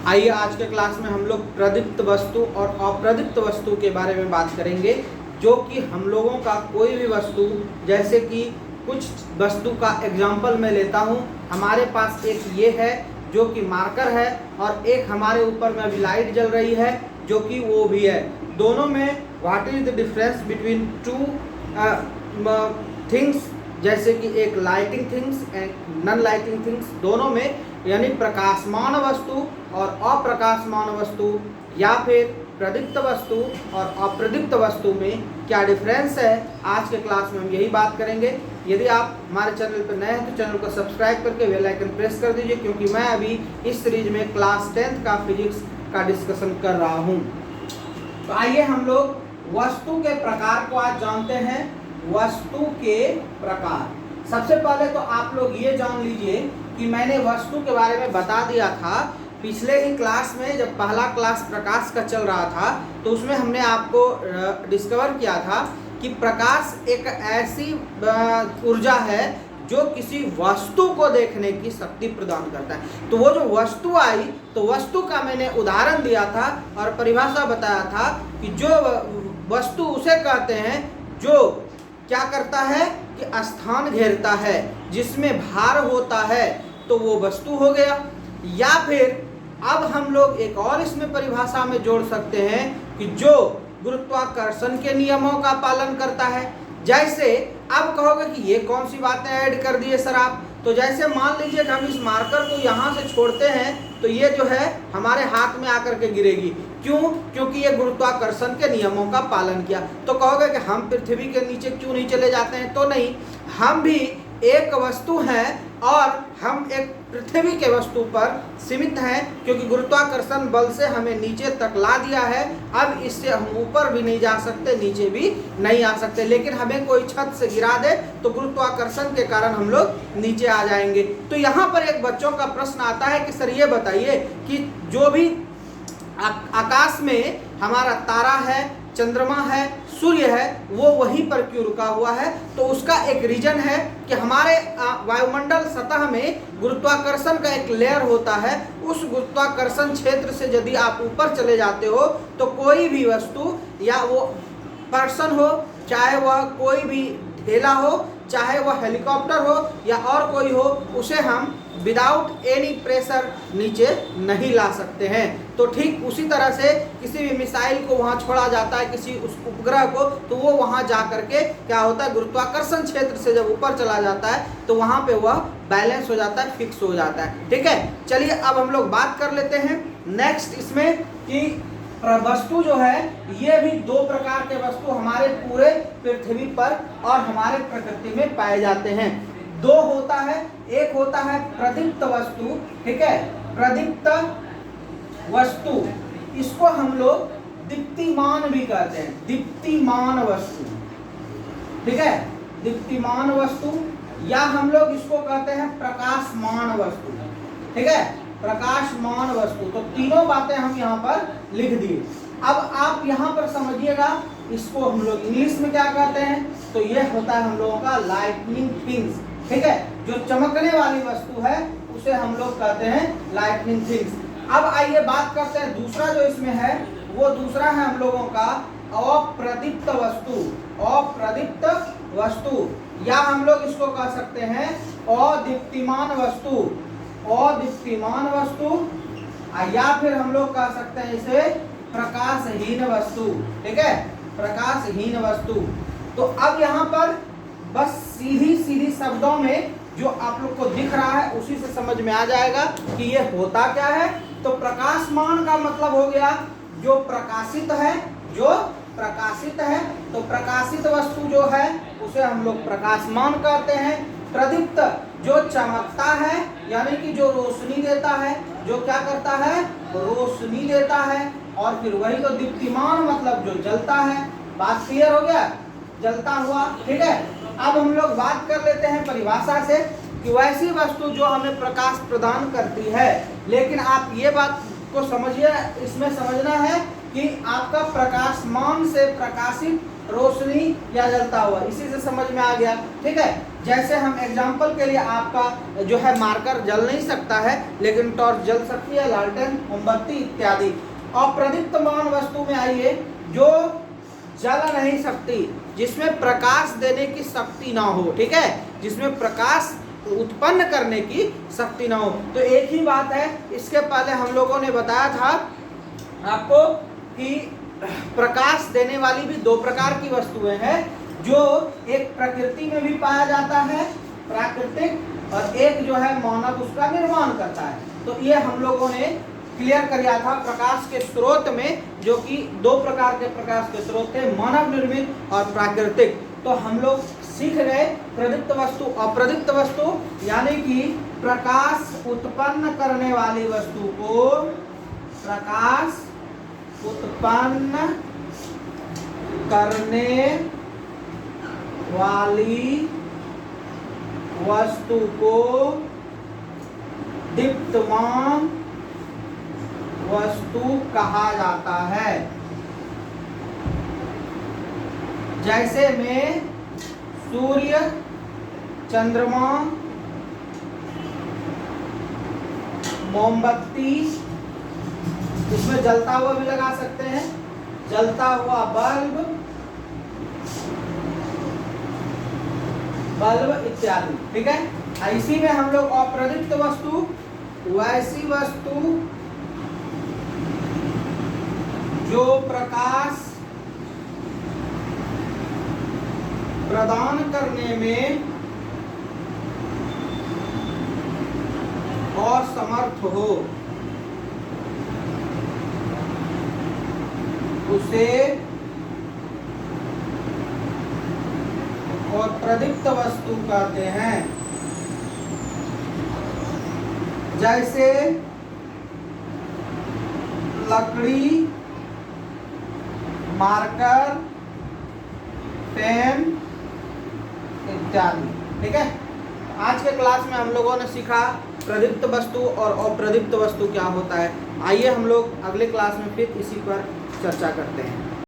आइए आज के क्लास में हम लोग प्रदीप्त वस्तु और अप्रदीप्त वस्तु के बारे में बात करेंगे, जो कि हम लोगों का कोई भी वस्तु, जैसे कि कुछ वस्तु का एग्जाम्पल मैं लेता हूँ। हमारे पास एक ये है जो कि मार्कर है, और एक हमारे ऊपर में अभी लाइट जल रही है जो कि वो भी है। दोनों में what is the difference between two things, जैसे कि एक lighting things and non lighting things, दोनों में यानी प्रकाशमान वस्तु और अप्रकाशमान वस्तु, या फिर प्रदीप्त वस्तु और अप्रदीप्त वस्तु में क्या डिफरेंस है। आज के क्लास में हम यही बात करेंगे। यदि आप हमारे चैनल पर नए हैं तो चैनल को सब्सक्राइब करके बेल आइकन प्रेस कर दीजिए, क्योंकि मैं अभी इस सीरीज में क्लास 10th का फिजिक्स का डिस्कशन कर रहा हूँ। तो आइए हम लोग वस्तु के प्रकार को आज जानते हैं। वस्तु के प्रकार, सबसे पहले तो आप लोग ये जान लीजिए कि मैंने वस्तु के बारे में बता दिया था पिछले ही क्लास में। जब पहला क्लास प्रकाश का चल रहा था तो उसमें हमने आपको डिस्कवर किया था कि प्रकाश एक ऐसी ऊर्जा है जो किसी वस्तु को देखने की शक्ति प्रदान करता है। तो वो जो वस्तु आई, तो वस्तु का मैंने उदाहरण दिया था और परिभाषा बताया था कि जो वस्तु उसे कहते हैं जो क्या करता है कि स्थान घेरता है, जिसमें भार होता है, तो वो वस्तु हो गया। या फिर अब हम लोग एक और इसमें परिभाषा में जोड़ सकते हैं कि जो गुरुत्वाकर्षण के नियमों का पालन करता है। जैसे अब कहोगे कि ये कौन सी बातें ऐड कर दिए सर आप, तो जैसे मान लीजिए कि हम इस मार्कर को यहाँ से छोड़ते हैं तो ये जो है हमारे हाथ में आकर के गिरेगी। क्यों? क्योंकि ये गुरुत्वाकर्षण के नियमों का पालन किया। तो कहोगे कि हम पृथ्वी के नीचे क्यों नहीं चले जाते हैं, तो नहीं, हम भी एक वस्तु हैं और हम एक पृथ्वी के वस्तु पर सीमित हैं, क्योंकि गुरुत्वाकर्षण बल से हमें नीचे तक ला दिया है। अब इससे हम ऊपर भी नहीं जा सकते, नीचे भी नहीं आ सकते। लेकिन हमें कोई छत से गिरा दे तो गुरुत्वाकर्षण के कारण हम लोग नीचे आ जाएंगे। तो यहाँ पर एक बच्चों का प्रश्न आता है कि सर ये बताइए कि जो भी आकाश में हमारा तारा है, चंद्रमा है, सूर्य है, वो वहीं पर क्यों रुका हुआ है। तो उसका एक रीजन है कि हमारे वायुमंडल सतह में गुरुत्वाकर्षण का एक लेयर होता है। उस गुरुत्वाकर्षण क्षेत्र से यदि आप ऊपर चले जाते हो तो कोई भी वस्तु, या वो पर्सन हो, चाहे वह कोई भी ढेला हो, चाहे वह हेलीकॉप्टर हो या और कोई हो, उसे हम विदाउट एनी प्रेशर नीचे नहीं ला सकते हैं। तो ठीक उसी तरह से किसी भी मिसाइल को वहाँ छोड़ा जाता है, किसी उस उपग्रह को, तो वो वहाँ जा करके क्या होता है, गुरुत्वाकर्षण क्षेत्र से जब ऊपर चला जाता है तो वहाँ पे वह बैलेंस हो जाता है, फिक्स हो जाता है। ठीक है, चलिए अब हम लोग बात कर लेते हैं नेक्स्ट इसमें कि वस्तु जो है, ये भी दो प्रकार के वस्तु हमारे पूरे पृथ्वी पर और हमारे प्रकृति में पाए जाते हैं। दो होता है, एक होता है प्रदीप्त वस्तु, ठीक है, प्रदीप्त वस्तु, इसको हम लोग दीप्तिमान भी कहते हैं, दीप्तिमान वस्तु, ठीक है, दीप्तिमान वस्तु, या हम लोग इसको कहते हैं प्रकाशमान वस्तु, ठीक है, प्रकाशमान वस्तु। तो तीनों बातें हम यहाँ पर लिख दिए। अब आप यहाँ पर समझिएगा, इसको हम लोग इंग्लिश में क्या कहते हैं, तो ये होता है हम लोगों का लाइटनिंग थिंग्स, ठीक है, जो चमकने वाली वस्तु है उसे हम लोग कहते हैं लाइटनिंग थिंग्स। अब आइए बात करते हैं दूसरा जो इसमें है, वो दूसरा है हम लोगों का अप्रदीप्त वस्तु, अप्रदीप्त वस्तु, या हम लोग इसको कह सकते हैं अदीप्तिमान वस्तु, अदीप्तिमान वस्तु, या फिर हम लोग कह सकते हैं इसे प्रकाशहीन वस्तु, ठीक है, प्रकाशहीन वस्तु। तो अब यहाँ पर बस सीधी सीधी शब्दों में जो आप लोग को दिख रहा है उसी से समझ में आ जाएगा कि ये होता क्या है। तो प्रकाशमान का मतलब हो गया जो प्रकाशित है, जो प्रकाशित है। तो प्रकाशित वस्तु जो है उसे हम लोग प्रकाशमान कहते हैं। प्रदीप्त जो चमकता है, यानी कि जो रोशनी देता है, जो क्या करता है, रोशनी देता है। और फिर वही तो दीप्तिमान मतलब जो जलता है। बात क्लियर हो गया, जलता हुआ, ठीक है। अब हम लोग बात कर लेते हैं परिभाषा से कि वैसी वस्तु जो हमें प्रकाश प्रदान करती है। लेकिन आप ये बात को समझिए, इसमें समझना है कि आपका प्रकाशमान से प्रकाशित रोशनी या जलता हुआ, इसी से समझ में आ गया। ठीक है, जैसे हम एग्जाम्पल के लिए आपका जो है मार्कर जल नहीं सकता है, लेकिन टॉर्च जल सकती है, लालटेन, मोमबत्ती इत्यादि। अप्रदीप्तमान वस्तु में आइए, जो जल नहीं सकती, जिसमें प्रकाश देने की शक्ति ना हो। ठीक है, जिसमें प्रकाश उत्पन्न करने की शक्ति ना हो। तो एक ही बात है, इसके पहले हम लोगों ने बताया था आपको कि प्रकाश देने वाली भी दो प्रकार की वस्तुएं हैं, जो एक प्रकृति में भी पाया जाता है, प्राकृतिक, और एक जो है मानव उसका निर्माण करता है। तो ये हम लोगों ने क्लियर कर दिया था प्रकाश के स्रोत में, जो कि दो प्रकार के प्रकाश के स्रोत थे, मानव निर्मित और प्राकृतिक। तो हम लोग सीख गए प्रदीप्त वस्तु, अप्रदीप्त वस्तु, यानी कि प्रकाश उत्पन्न करने वाली वस्तु को प्रकाश उत्पन्न करने वाली वस्तु को दीप्तमान वस्तु कहा जाता है। जैसे में सूर्य, चंद्रमा, मोमबत्ती, इसमें जलता हुआ भी लगा सकते हैं, जलता हुआ बल्ब इत्यादि। ठीक है, इसी में हम लोग अप्रदीप्त वस्तु, वैसी वस्तु जो प्रकाश प्रदान करने में असमर्थ हो, उसे अप्रदीप्त वस्तु कहते हैं। जैसे लकड़ी, मार्कर, पेन इत्यादि। ठीक है, आज के क्लास में हम लोगों ने सीखा प्रदीप्त वस्तु और अप्रदीप्त वस्तु क्या होता है। आइए हम लोग अगले क्लास में फिर इसी पर चर्चा करते हैं।